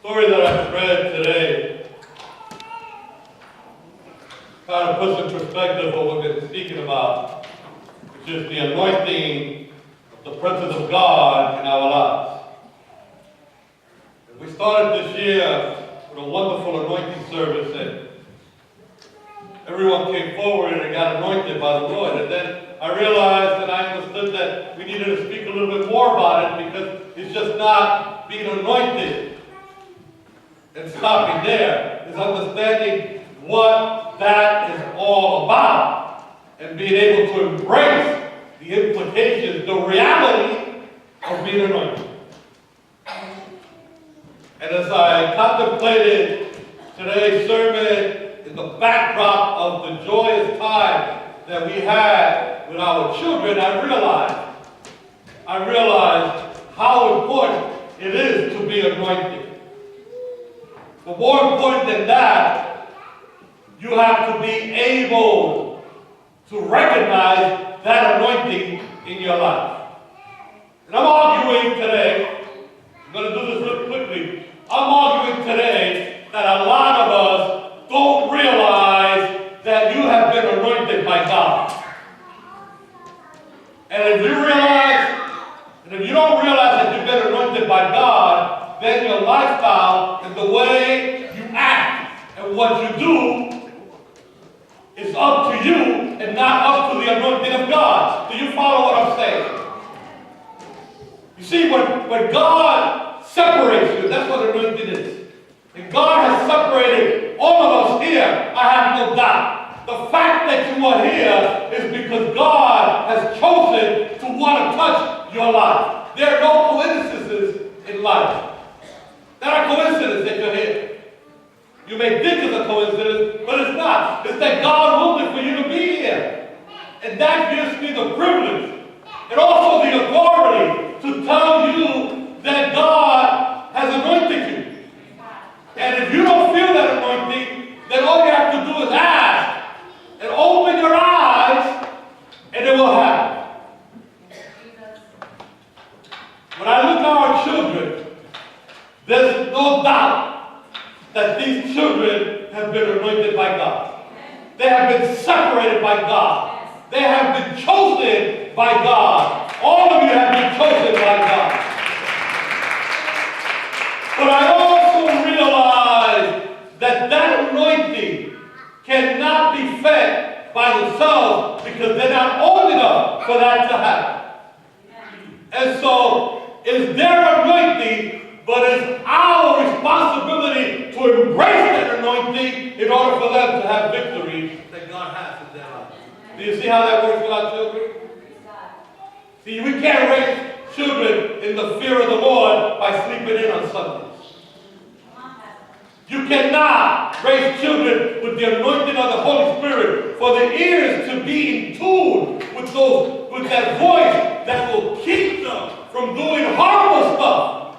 story that I've read today kind of puts in perspective what we've been speaking about, which is the anointing of the presence of God in our lives. And we started this year with a wonderful anointing service, and everyone came forward and got anointed by the Lord. And then I realized and I understood that we needed to speak a little bit more about it, because it's just not being anointed and stopping there. It's understanding what that is all about and being able to embrace the implications, the reality of being anointed. And as I contemplated today's sermon in the backdrop of the joyous time that we had with our children, I realized how important it is to be anointed. But more important than that, you have to be able to recognize that anointing in your life. And I'm arguing today, I'm going to do this real quickly, I'm arguing today that a lot of us don't realize that you have been anointed by God. And if you don't realize that you've been anointed by God, then your lifestyle and the way you act and what you do is up to you and not up to the anointing of God. Do you follow what I'm saying? You see, when God separates you, that's what anointing is. And God has separated all of us here, I have no doubt. The fact that you are here is because God has chosen to want to touch your life. There are no coincidences in life. There are coincidences that you're here. You may think it's a coincidence, but it's not. It's that God willed it for you to be here. And that gives me the privilege and also the authority to tell you that God has anointed you. And if you don't feel that anointing, then all you have to do is ask and open your eyes, and it will happen. When I look at our children, there's no doubt that these children have been anointed by God. They have been separated by God. They have been chosen by God. All of you have been chosen by God. But I also realize that that anointing cannot be fed by themselves, because they're not old enough for that to happen. And so it's their anointing, but it's our responsibility to embrace that anointing in order for them to have victory that God has in their lives. Do you see how that works with our children? See, we can't raise children in the fear of the Lord by sleeping in on Sundays. You cannot raise children with the anointing of the Holy Spirit for the ears to be in tune with that voice that will keep them from doing harmful stuff.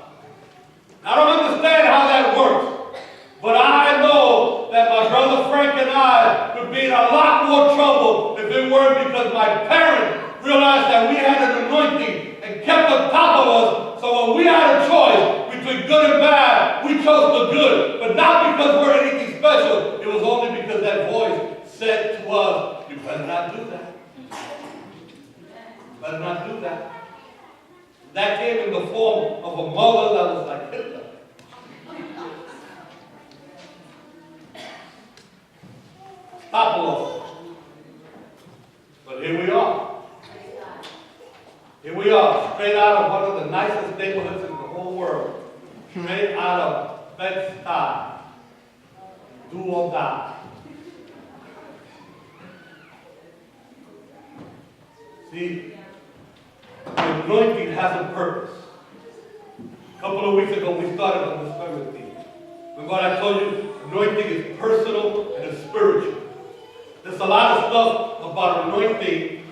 I don't understand how that works, but I know that my brother Frank and I would be in a lot more trouble if it weren't because my parents realized that we had an anointing and kept on top of us. So when we had a choice between good and bad, we chose the good, but not because we're anything special. It was only because that voice said to us, you better not do that. You better not do that. That came in the form of a mother that was like Hitler. Stop. But here we are. Here we are, straight out of one of the nicest neighborhoods in the whole world. Straight out of Bed-Stuy. Do or die. See? The anointing has a purpose. A couple of weeks ago, we started on this sermon theme. Remember what I told you? Anointing is personal and it's spiritual. There's a lot of stuff about anointing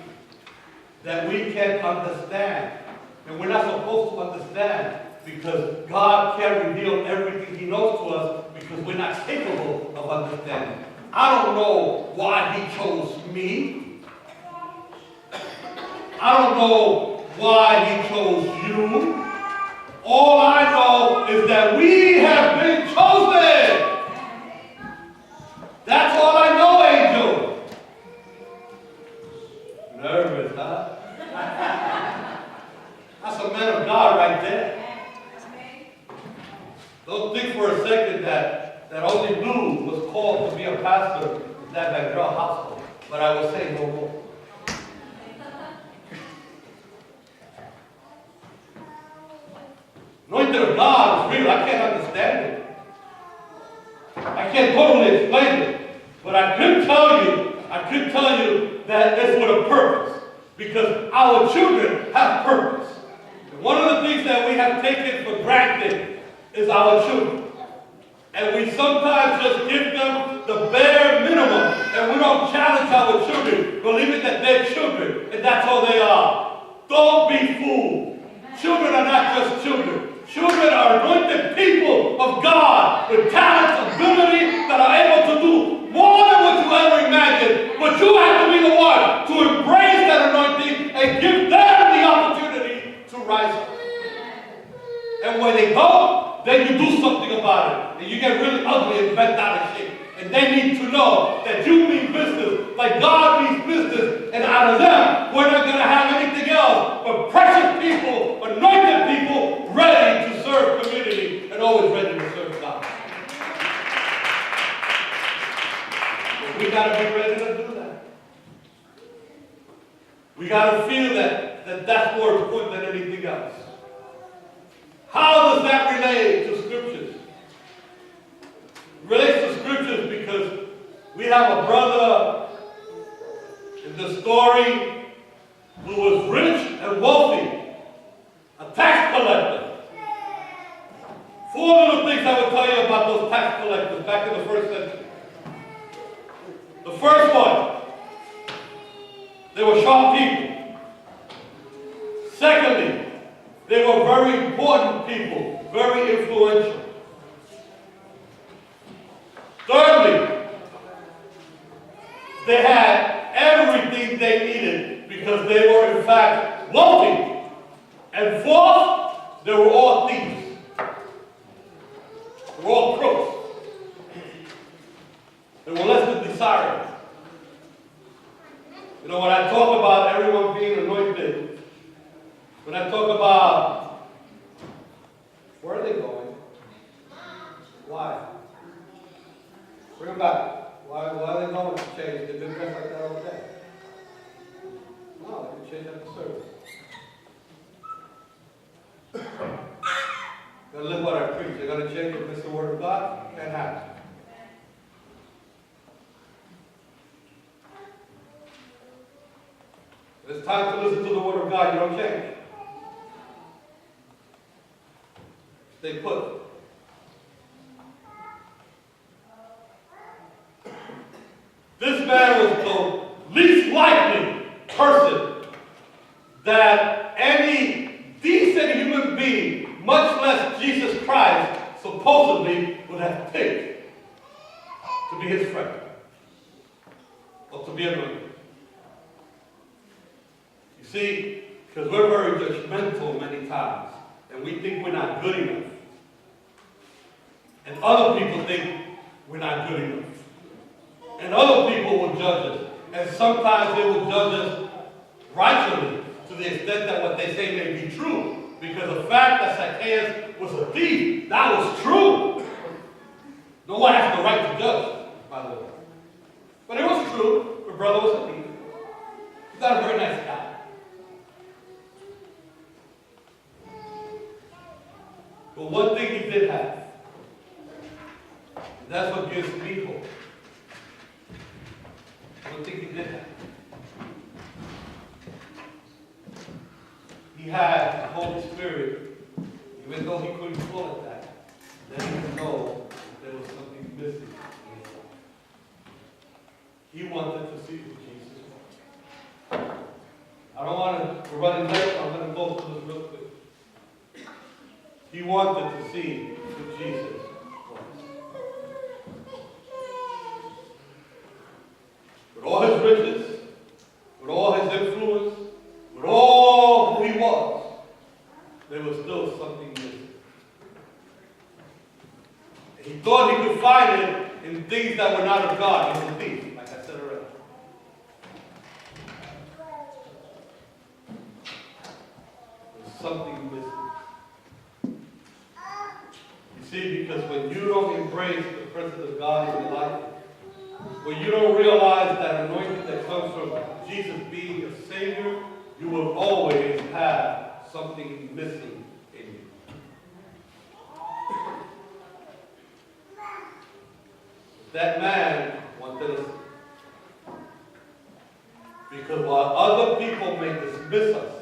that we can't understand. And we're not supposed to understand, because God can't reveal everything He knows to us, because we're not capable of understanding. I don't know why He chose me. I don't know why He chose you. All I know is that we have been Don't think for a second that only Lou was called to be a pastor in that McGraw household. But I will say no more. Anointing of God is real. I can't understand it. I can't totally explain it. But I could tell you that it's with a purpose. Because our children have purpose. And one of the things that we have taken for granted is our children. And we sometimes just give them the bare minimum. And we don't challenge our children, believing that they're children. And that's all they are. Don't be fooled. Children are not just children. Children are anointed people of God with talents, ability that are able to do more than what you ever imagined. But you have to be the one to embrace that anointing and give them the opportunity to rise up. And when they don't, then you do something about it. And you get really ugly and bent out of shape. And they need to know that you mean business like God means business. And out of them, we're not going to have anything else but precious people, anointed people, ready to serve community and always ready to serve God. But we got to be ready to do that. We got to feel that that's more important than anything else. How does that relate to scriptures? It relates to scriptures because we have a brother in the story who was rich and wealthy, a tax collector. 4 little things I will tell you about those tax collectors back in the first century. The first one, they were sharp people. Secondly, they were very important people, very influential. Thirdly, they had everything they needed because they were in fact wealthy. And fourth, they were all thieves. They were all crooks. They were less than desirable. You know, when I talk about everyone being anointed, when I talk about where are they going? Why? Bring them back. Why are they going to change? They've been dressed like that all day. No, they can change after service. They're going to live what I preach. They're going to change if it's the word of God. Can't happen. It's time to listen to the word of God. You don't change. Stay put. This man was the least likely person that any decent human being, much less Jesus Christ, supposedly would have picked to be his friend or to be anointed. You see, because we're very judgmental many times, and we think we're not good enough. And other people think we're not good enough. And other people will judge us. And sometimes they will judge us righteously to the extent that what they say may be true. Because the fact that Zacchaeus was a thief, that was true. No one has the right to judge, by the way. But it was true. Her brother was a thief. He's not a very nice guy. But one thing he did have, and that's what gives me hope. One thing he did have. He had the Holy Spirit, even though he couldn't call it that. Then he would know that there was something missing in his life. He wanted to see who Jesus was. I don't want to run in late, I'm going to go through this real quick. He wanted to see who Jesus was. With all his riches, with all his influence, with all who he was, there was still something missing. And he thought he could find it in things that were not of God, in the thief, like I said already. There's something missing. You see, because when you don't embrace the presence of God in your life, when you don't realize that anointing that comes from Jesus being your Savior, you will always have something missing in you. That man wanted us. Because while other people may dismiss us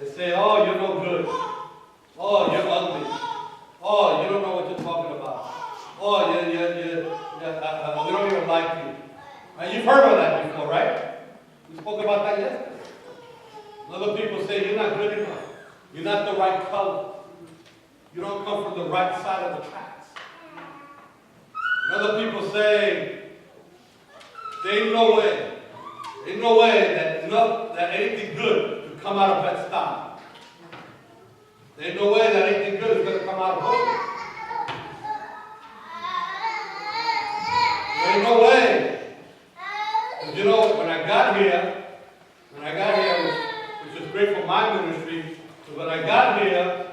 and say, oh, you're no good. Oh, you're ugly. Oh, you don't know what you're talking about. Oh, we don't even like you. Right? You've heard of that before, right? We spoke about that yesterday. Other people say, you're not good enough. You're not the right color. You don't come from the right side of the tracks. And other people say, there ain't no way. There's no way that anything good could come out of Bed-Stuy. There's no way that anything good is going to come out of Brooklyn. There's no way. But you know, when I got here, which is great for my ministry, but when I got here,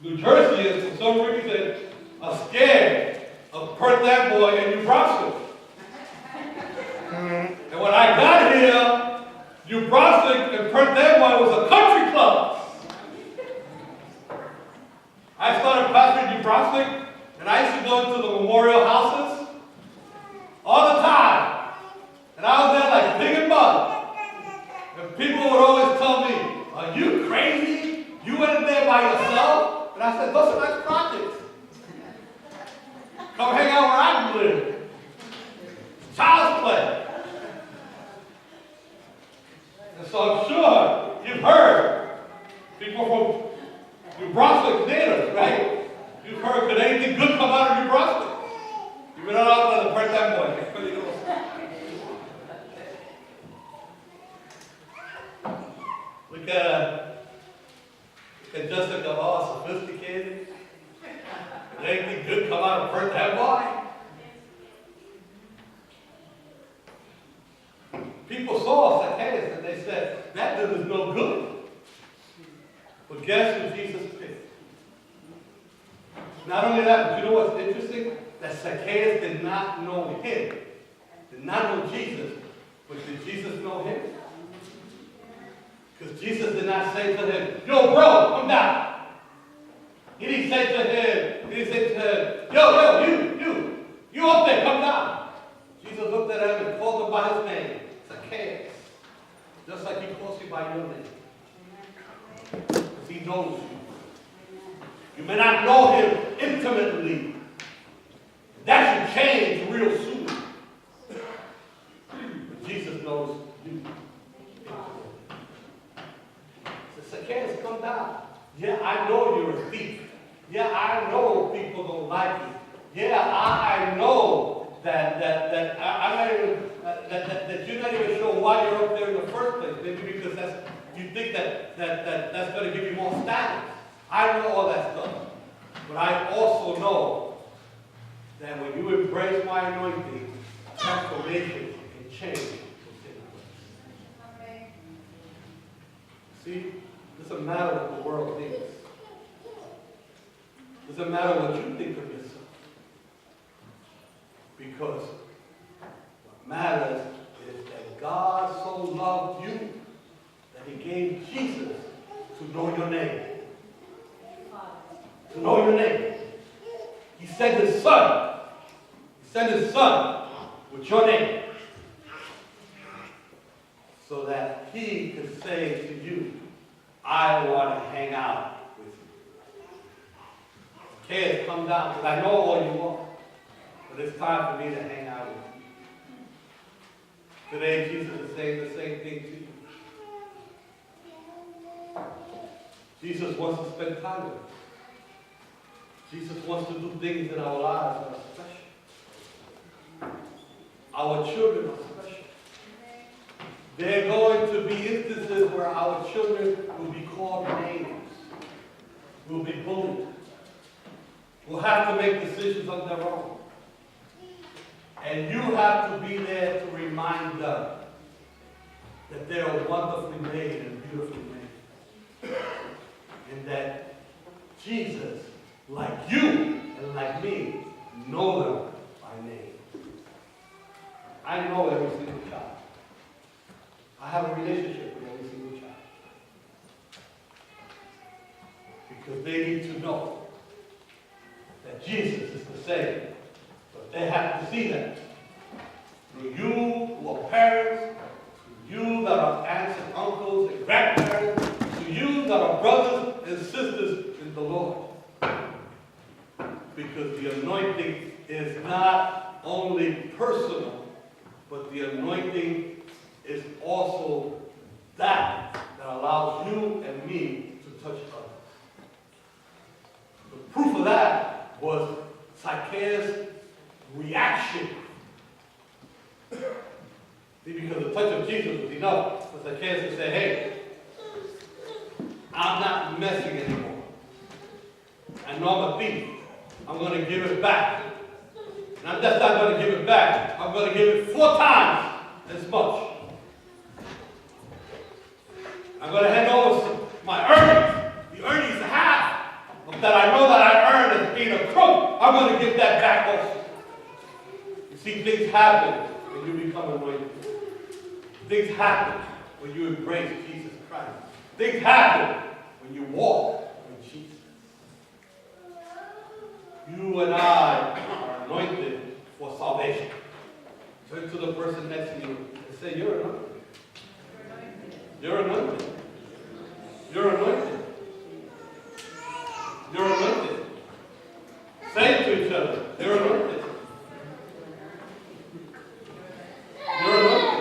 New Jerseyans, for some reason, are scared of Perth Amboy and New Brunswick. And when I got here, New Brunswick and Perth Amboy was a country club. I started pastoring New Brunswick, and I used to go into the memorial houses all the time. And I was there like pig and bug. And people would always tell me, are you crazy? You went in there by yourself? And I said, those are nice projects. Come hang out where I live. Child's play. And so I'm sure you've heard people from New Brunswick theaters, right? You've heard, could anything good come out of New Brunswick? You've been out to the Perth Amboy. Look at Jessica, all sophisticated. Could anything good come out of Perth Amboy? People saw Zacchaeus and they said, that dude is no good. But guess who Jesus picked? Not only that, but you know what's interesting? That Zacchaeus did not know him. Did not know Jesus. But did Jesus know him? Because Jesus did not say to him, yo, bro, come down. He didn't say to him, yo, you up there, come down. Jesus looked at him and called him by his name, Zacchaeus. Just like he calls you by your name. Because he knows you. You may not know him intimately. That should change real soon. But Jesus knows you. So Zacchaeus, come down. Yeah, I know you're a thief. Yeah, I know people don't like you. Yeah, I know that you're not even sure why you're up there in the first place. Maybe because you think that's going to give you more status. I know all that stuff. But I also know that when you embrace my anointing, transformation and change will take place. See, it doesn't matter what the world thinks. It doesn't matter what you think of yourself. Because what matters is that God so loved you that he gave Jesus to know your name. To know your name. He sent his son. He sent his son with your name. So that he could say to you, I want to hang out with you. Kids, come down, because I know all you want. But it's time for me to hang out with you. Today, Jesus is saying the same thing to you. Jesus wants to spend time with us. Jesus wants to do things in our lives that are special. Our children are special. There are going to be instances where our children will be called names, will be bullied, will have to make decisions on their own. And you have to be there to remind them that they are wonderfully made and beautifully made. And that Jesus, like you and like me, know them by name. I know every single child. I have a relationship with every single child. Because they need to know that Jesus is the Savior. But they have to see that. Through you who are parents, through you that are aunts and uncles and grandparents, to you that are brothers and sisters in the Lord. Because the anointing is not only personal, but the anointing is also that allows you and me to touch others. The proof of that was Zacchaeus' reaction. See, because the touch of Jesus was enough for Zacchaeus to say, hey, I'm not messing anymore. I know I'm a thief. I'm going to give it back. And I'm just not going to give it back. I'm going to give it 4 times as much. I'm going to hand over my earnings. The earnings half of that I know that I earned as being a crook. I'm going to give that back also. You see, things happen when you become anointed. Things happen when you embrace Jesus Christ. Things happen when you walk with Jesus. You and I are anointed for salvation. Turn to the person next to you and say, you're anointed. You're anointed. You're anointed. You're anointed. Say it to each other. You're anointed. You're anointed.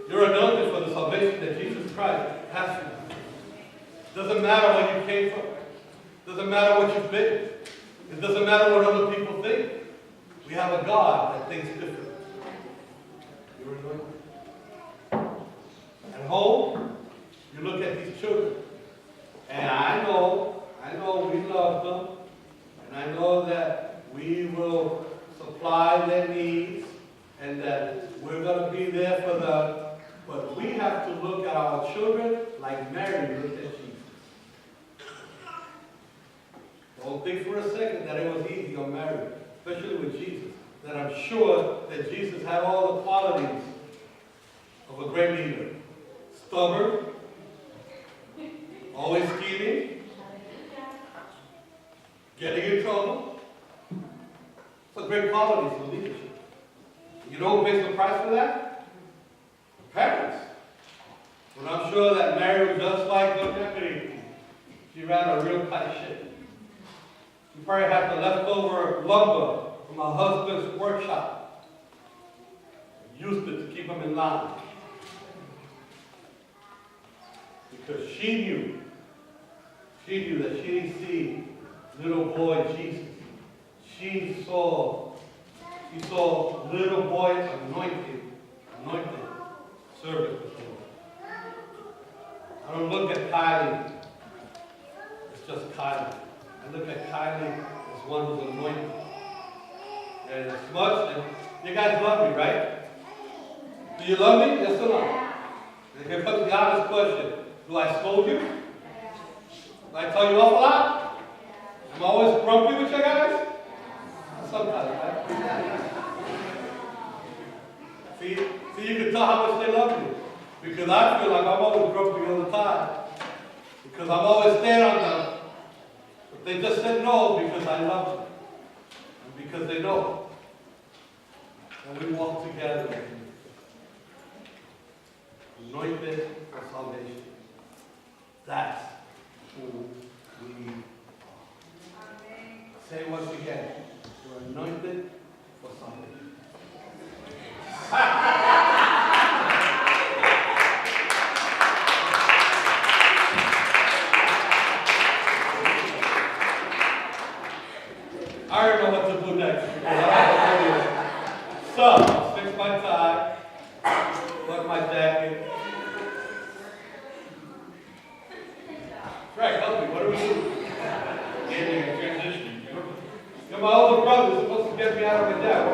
You're anointed for the salvation that Jesus Christ has for you. Doesn't matter where you came from. Doesn't matter what you've been. It doesn't matter what other people think. We have a God that thinks different. You're anointed. At home, you look at these children. And I know we love them. And I know that we will supply their needs. And that we're going to be there for them. But we have to look at our children like Mary looked at Jesus. Don't think for a second that it was easy on Mary, especially with Jesus. That I'm sure that Jesus had all the qualities of a great leader. Stubborn, always scheming, getting in trouble. It's a great qualities of leadership. You know who pays the price for that? The parents. But I'm sure that Mary was just like the deputy. She ran a real tight ship. She probably had the leftover lumber from her husband's workshop. Used it to keep him in line. Because she knew that she didn't see little boy Jesus. She saw little boy anointed, serving the Lord. I don't look at Kylie, it's just Kylie. I look at Kylie as one who's anointed. And as much, and you guys love me, right? Do you love me? Yes or no? And here comes the honest question. Do I scold you? Do I tell you off a lot? I'm always grumpy with you guys? Sometimes, right? See, you can tell how much they love me. Because I feel like I'm always grumpy all the time. Because I'm always staying on them. But they just said no because I love them. And because they know. And we walk together. Anointed for salvation. That's who we are. Say it once again. We're anointed for salvation. I don't know what to do next. So, fix my tie, put my jacket. Right, help me. What do we do? Getting a transition. You're my older brother. You're supposed to get me out of my dad.